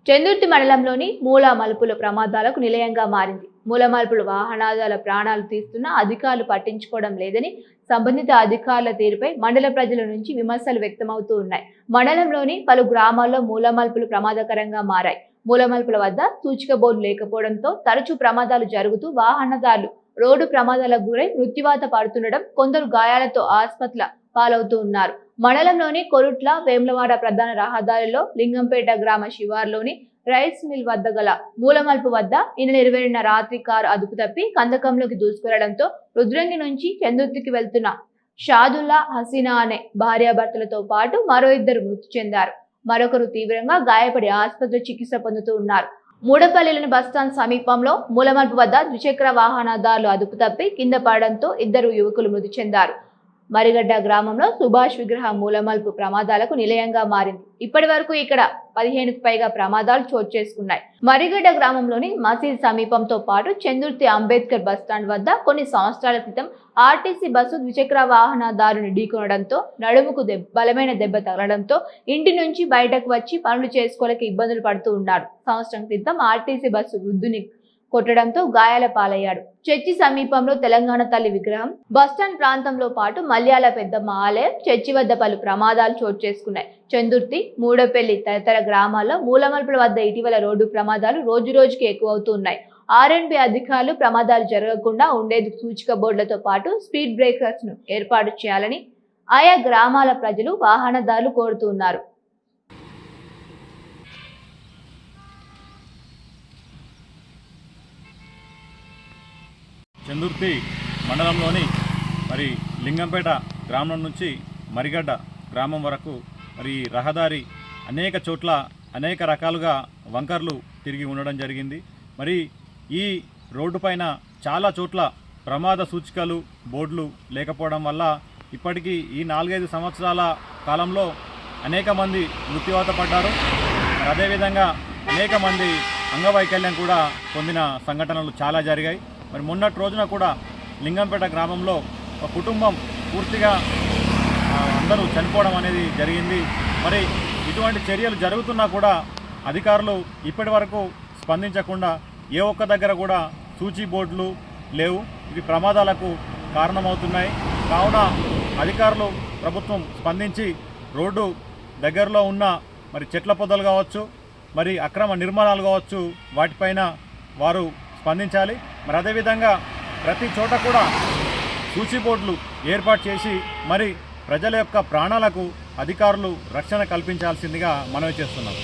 చందుర్తి మండలంలోని మూల మలుపుల ప్రమాదాలకు నిలయంగా మారింది. మూల మలుపుల వాహనాల ప్రాణాలు తీస్తున్న అధికారులు పట్టించుకోవడం లేదని సంబంధిత అధికారుల తీరుపై మండల ప్రజల నుంచి విమర్శలు వ్యక్తమవుతూ ఉన్నాయి. మండలంలోని పలు గ్రామాల్లో మూల మలుపులు ప్రమాదకరంగా మారాయి. మూల మలుపుల వద్ద సూచిక బోర్డు లేకపోవడంతో తరచూ ప్రమాదాలు జరుగుతూ వాహనదారులు రోడ్డు ప్రమాదాలకు గురై మృత్యువాత పడుతుండడం, కొందరు గాయాలతో ఆసుపత్రుల పాలవుతూ ఉన్నారు. మండలంలోని కొరుట్ల వేములవాడ ప్రధాన రహదారిలో లింగంపేట గ్రామ శివార్లోని రైస్ మిల్ వద్ద గల మూలమల్పు వద్ద ఈ నెల 20న రాత్రి కారు అదుపు తప్పి కందకంలోకి దూసుకెళ్లడంతో రుద్రంగి నుంచి చందుర్తికి వెళ్తున్న షాదుల్లా హసీనా అనే భార్యాభర్తలతో పాటు మరో ఇద్దరు మృతి చెందారు. మరొకరు తీవ్రంగా గాయపడి ఆసుపత్రిలో చికిత్స పొందుతూ ఉన్నారు. మూడపల్లిలోని బస్టాండ్ సమీపంలో మూలమల్పు వద్ద ద్విచక్ర వాహనదారులు అదుపు తప్పి కింద పడడంతో ఇద్దరు యువకులు మృతి చెందారు. మరిగడ్డ గ్రామంలో సుభాష్ విగ్రహ మూలమల్పు ప్రమాదాలకు నిలయంగా మారింది. ఇప్పటి వరకు ఇక్కడ 15కు పైగా ప్రమాదాలు చోటు చేసుకున్నాయి. మరిగడ్డ గ్రామంలోని మసీద్ సమీపంతో పాటు చందుర్తి అంబేద్కర్ బస్టాండ్ వద్ద కొన్ని సంవత్సరాల క్రితం ఆర్టీసీ బస్సు ద్విచక్ర వాహనదారుని ఢీకొనడంతో నడుముకు బలమైన దెబ్బ తగలడంతో ఇంటి నుంచి బయటకు వచ్చి పనులు చేసుకోలేక ఇబ్బందులు పడుతూ ఉన్నాడు. సంవత్సరం క్రితం ఆర్టీసీ బస్సు వృద్ధుని కొట్టడంతో గాయాల పాలయ్యాడు. చర్చి సమీపంలో తెలంగాణ తల్లి విగ్రహం, బస్టాండ్ ప్రాంతంలో పాటు మల్యాల పెద్దమ్మ ఆలయం, చర్చి వద్ద పలు ప్రమాదాలు చోటు చేసుకున్నాయి. చందుర్తి, మూడపల్లి తదితర గ్రామాల్లో మూలమల్పుల వద్ద ఇటీవల రోడ్డు ప్రమాదాలు రోజురోజుకి ఎక్కువవుతున్నాయి. ఆర్ఎండ్బి అధికారులు ప్రమాదాలు జరగకుండా ఉండేందుకు సూచిక బోర్డులతో పాటు స్పీడ్ బ్రేకర్స్ ను ఏర్పాటు చేయాలని ఆయా గ్రామాల ప్రజలు, వాహనదారులు కోరుతున్నారు. చందుర్తి మండలంలోని లింగంపేట గ్రామం నుంచి మరిగడ్డ గ్రామం వరకు రహదారి అనేక చోట్ల అనేక రకాలుగా వంకర్లు తిరిగి ఉండడం జరిగింది. ఈ రోడ్డు పైన చాలా చోట్ల ప్రమాద సూచికలు బోర్డులు లేకపోవడం వల్ల ఇప్పటికీ ఈ 4-5 సంవత్సరాల కాలంలో అనేక మంది మృత్యువాత పడ్డారు. అదేవిధంగా అనేక మంది అంగవైకల్యం కూడా పొందిన సంఘటనలు చాలా జరిగాయి. మొన్నటి రోజున కూడా లింగంపేట గ్రామంలో ఒక కుటుంబం పూర్తిగా అందరూ చనిపోవడం అనేది జరిగింది. ఇటువంటి చర్యలు జరుగుతున్నా కూడా అధికారులు ఇప్పటి వరకు స్పందించకుండా ఏ ఒక్క దగ్గర కూడా సూచి బోర్డులు లేవు. ఇవి ప్రమాదాలకు కారణమవుతున్నాయి. కావున అధికారులు, ప్రభుత్వం స్పందించి రోడ్డు దగ్గరలో ఉన్న చెట్ల పొదలు కావచ్చు, అక్రమ నిర్మాణాలు కావచ్చు, వాటిపైన వారు స్పందించాలి. అదేవిధంగా ప్రతి చోట కూడా సూచి బోర్డులు ఏర్పాటు చేసి ప్రజల యొక్క ప్రాణాలకు అధికారులు రక్షణ కల్పించాల్సిందిగా మనవి చేస్తున్నాం.